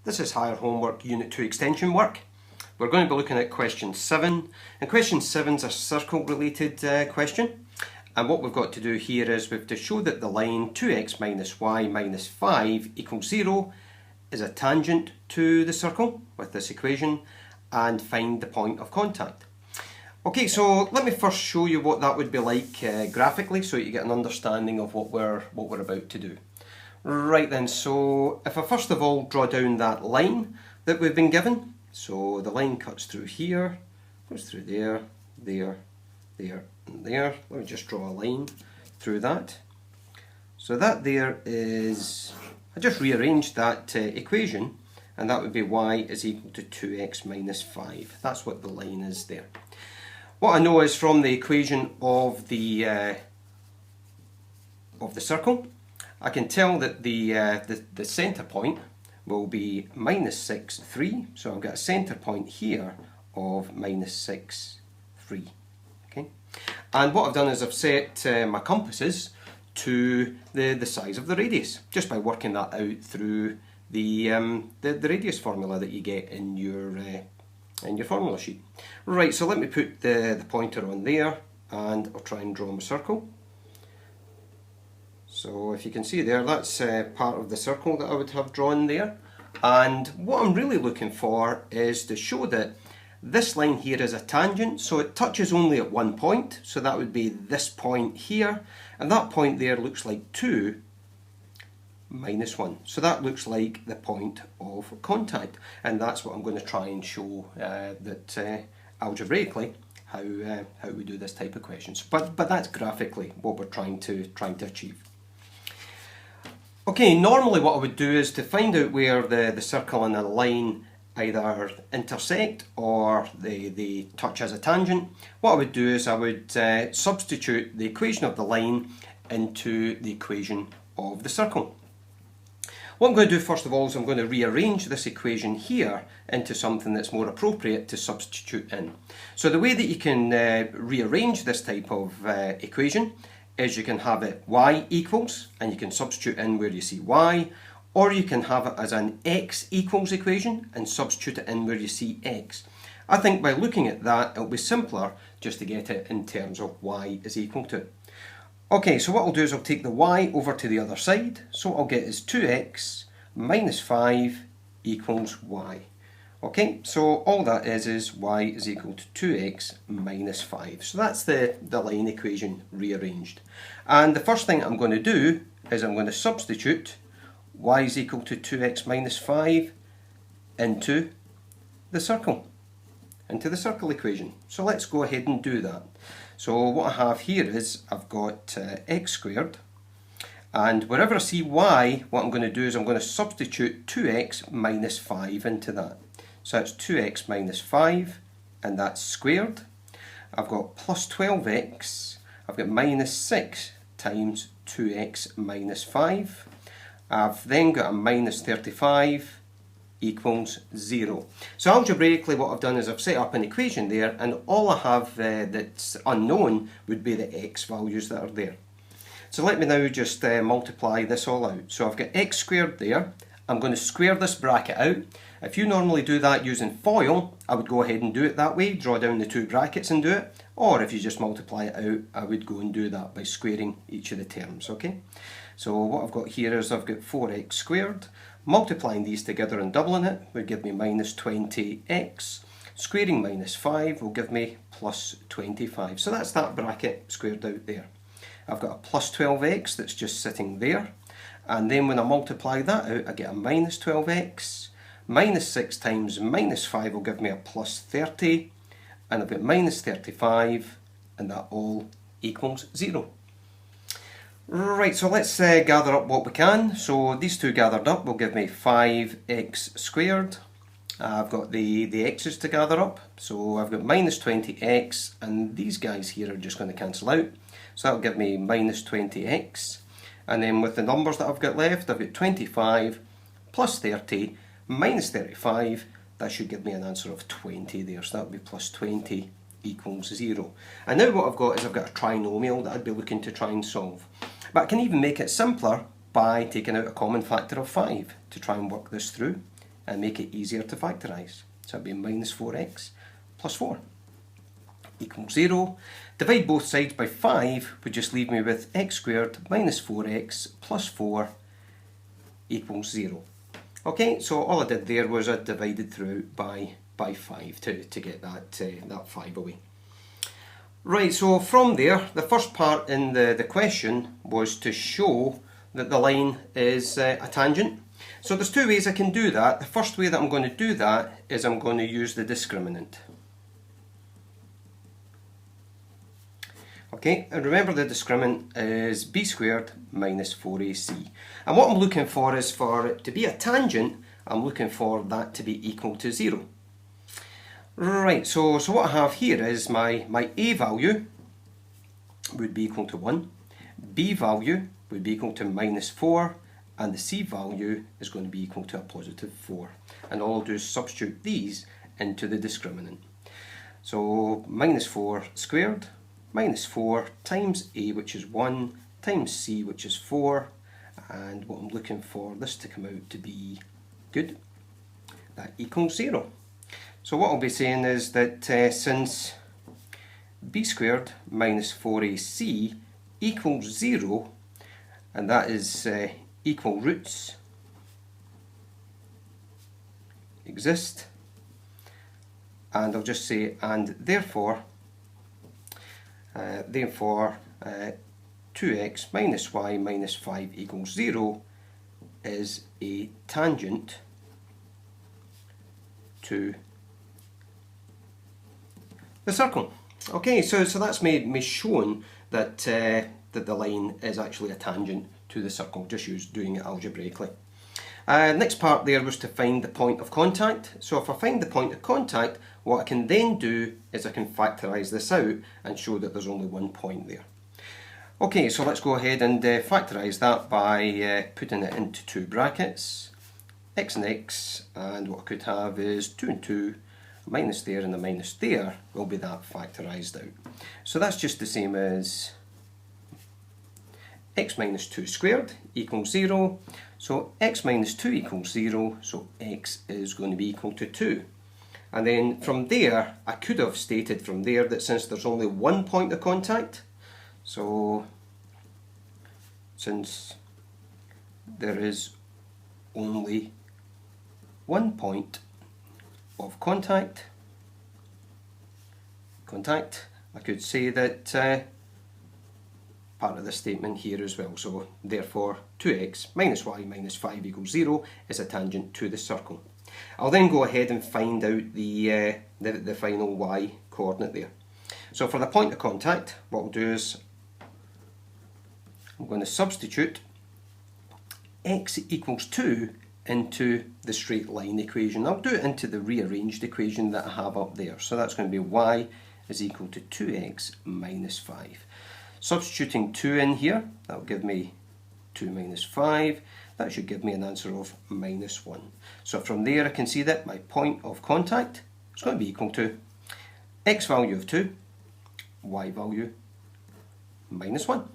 This is Higher Homework Unit 2 extension work. We're going to be looking at question 7, and question 7 is a circle related question, and what we've got to do here is we have to show that the line 2x minus y minus 5 equals 0 is a tangent to the circle with this equation, and find the point of contact. Okay, so let me first show you what that would be like graphically, so you get an understanding of what we're about to do. Right then, so if I first of all draw down that line that we've been given, so the line cuts through here, goes through there, there, there and there. Let me just draw a line through that. So that there is, I just rearranged that equation, and that would be y is equal to 2x minus 5. That's what the line is there. What I know is from the equation of the circle, I can tell that the centre point will be minus 6, 3. So I've got a centre point here of minus 6, 3. Okay? And what I've done is I've set my compasses to the size of the radius, just by working that out through the radius formula that you get in your formula sheet. Right, so let me put the pointer on there, and I'll try and draw my circle. So if you can see there, that's part of the circle that I would have drawn there. And what I'm really looking for is to show that this line here is a tangent, so it touches only at one point, so that would be this point here, and that point there looks like 2 minus 1. So that looks like the point of contact, and that's what I'm going to try and show that algebraically how we do this type of questions. But that's graphically what we're trying to achieve. Okay, normally what I would do is to find out where the circle and the line either intersect or they touch as a tangent. What I would do is I would substitute the equation of the line into the equation of the circle. What I'm going to do first of all is I'm going to rearrange this equation here into something that's more appropriate to substitute in. So the way that you can rearrange this type of equation is you can have it y equals, and you can substitute in where you see y, or you can have it as an x equals equation and substitute it in where you see x. I think by looking at that it'll be simpler just to get it in terms of y is equal to. Okay, so what I'll do is I'll take the y over to the other side, so what I'll get is 2x minus 5 equals y. Okay, so all that is y is equal to 2x minus 5. So that's the line equation rearranged. And the first thing I'm going to do is I'm going to substitute y is equal to 2x minus 5 into the circle equation. So let's go ahead and do that. So what I have here is I've got x squared, and wherever I see y, what I'm going to do is I'm going to substitute 2x minus 5 into that. So that's 2x minus 5, and that's squared. I've got plus 12x, I've got minus 6 times 2x minus 5. I've then got a minus 35 equals 0. So algebraically what I've done is I've set up an equation there, and all I have that's unknown would be the x values that are there. So let me now just multiply this all out. So I've got x squared there. I'm going to square this bracket out. If you normally do that using FOIL, I would go ahead and do it that way, draw down the two brackets and do it. Or if you just multiply it out, I would go and do that by squaring each of the terms, okay? So what I've got here is I've got 4x squared. Multiplying these together and doubling it would give me minus 20x. Squaring minus 5 will give me plus 25. So that's that bracket squared out there. I've got a plus 12x that's just sitting there. And then when I multiply that out, I get a minus 12x. Minus 6 times minus 5 will give me a plus 30. And I've got minus 35, and that all equals 0. Right, so let's gather up what we can. So these two gathered up will give me 5x squared. I've got the x's to gather up, so I've got minus 20x, and these guys here are just going to cancel out. So that'll give me minus 20x. And then with the numbers that I've got left, I've got 25 plus 30 minus 35. That should give me an answer of 20 there, so that would be plus 20 equals 0. And now what I've got is I've got a trinomial that I'd be looking to try and solve. But I can even make it simpler by taking out a common factor of 5 to try and work this through. and make it easier to factorise. So it'll be minus 4x plus 4 equals 0. Divide both sides by 5 would just leave me with x squared minus 4x plus 4 equals 0. Okay, so all I did there was I divided through by 5 to get that 5 away. Right, so from there, the first part in the question was to show that the line is a tangent. So there's two ways I can do that. The first way that I'm going to do that is I'm going to use the discriminant. Okay, and remember the discriminant is b squared minus 4ac. And what I'm looking for is for it to be a tangent, I'm looking for that to be equal to 0. Right, so what I have here is my a value would be equal to 1, b value would be equal to minus 4, and the c value is going to be equal to a positive 4. And all I'll do is substitute these into the discriminant. So minus 4 squared minus 4 times a, which is 1, times c, which is 4, and what I'm looking for this to come out to be good, that equals 0. So what I'll be saying is that since b squared minus 4ac equals 0, and that is equal roots exist, and I'll just say and therefore 2x minus y minus 5 equals 0 is a tangent to the circle. Okay, so that's me showing that that the line is actually a tangent to the circle, just doing it algebraically. Next part there was to find the point of contact. So if I find the point of contact, what I can then do is I can factorise this out and show that there's only one point there. Okay, so let's go ahead and factorise that by putting it into two brackets, x and x, and what I could have is 2 and 2, minus there and the minus there will be that factorised out. So that's just the same as x minus 2 squared equals 0. So x minus 2 equals 0, so x is going to be equal to 2. And then from there, I could have stated from there that since there's only one point of contact, so since there is only one point of contact, I could say that part of the statement here as well. So therefore 2x minus y minus 5 equals 0 is a tangent to the circle. I'll then go ahead and find out the final y coordinate there. So for the point of contact, what we'll do is I'm going to substitute x equals 2 into the straight line equation. I'll do it into the rearranged equation that I have up there. So that's going to be y is equal to 2x minus 5. Substituting 2 in here, that will give me 2 minus 5. That should give me an answer of minus 1. So from there I can see that my point of contact is going to be equal to x value of 2, y value minus 1.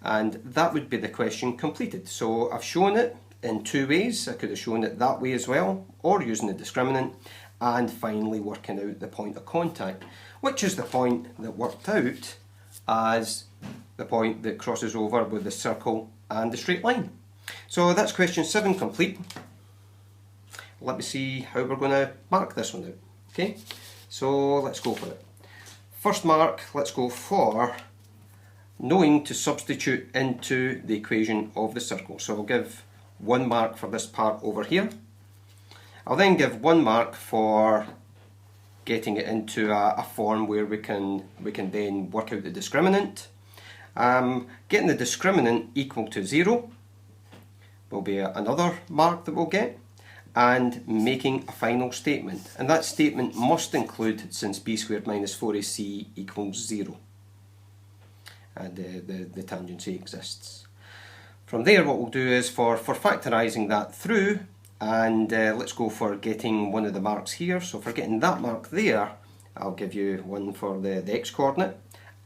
And that would be the question completed. So I've shown it in two ways. I could have shown it that way as well, or using the discriminant, and finally working out the point of contact, which is the point that worked out as the point that crosses over with the circle and the straight line. So that's question 7 complete. Let me see how we're going to mark this one out. Okay, so let's go for it. First mark, let's go for knowing to substitute into the equation of the circle. So I'll give 1 mark for this part over here. I'll then give 1 mark for getting it into a form where we can then work out the discriminant. Getting the discriminant equal to 0 will be another mark that we'll get, and making a final statement, and that statement must include since b squared minus 4ac equals 0 and the tangency exists. From there what we'll do is for factorising that through, and let's go for getting one of the marks here. So for getting that mark there, I'll give you one for the x coordinate,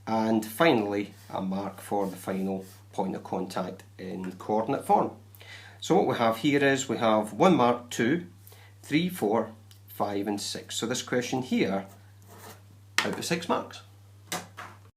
and finally a mark for the final point of contact in coordinate form. So what we have here is we have 1 mark 2, 3, 4, 5 and 6. So this question here, out of 6 marks.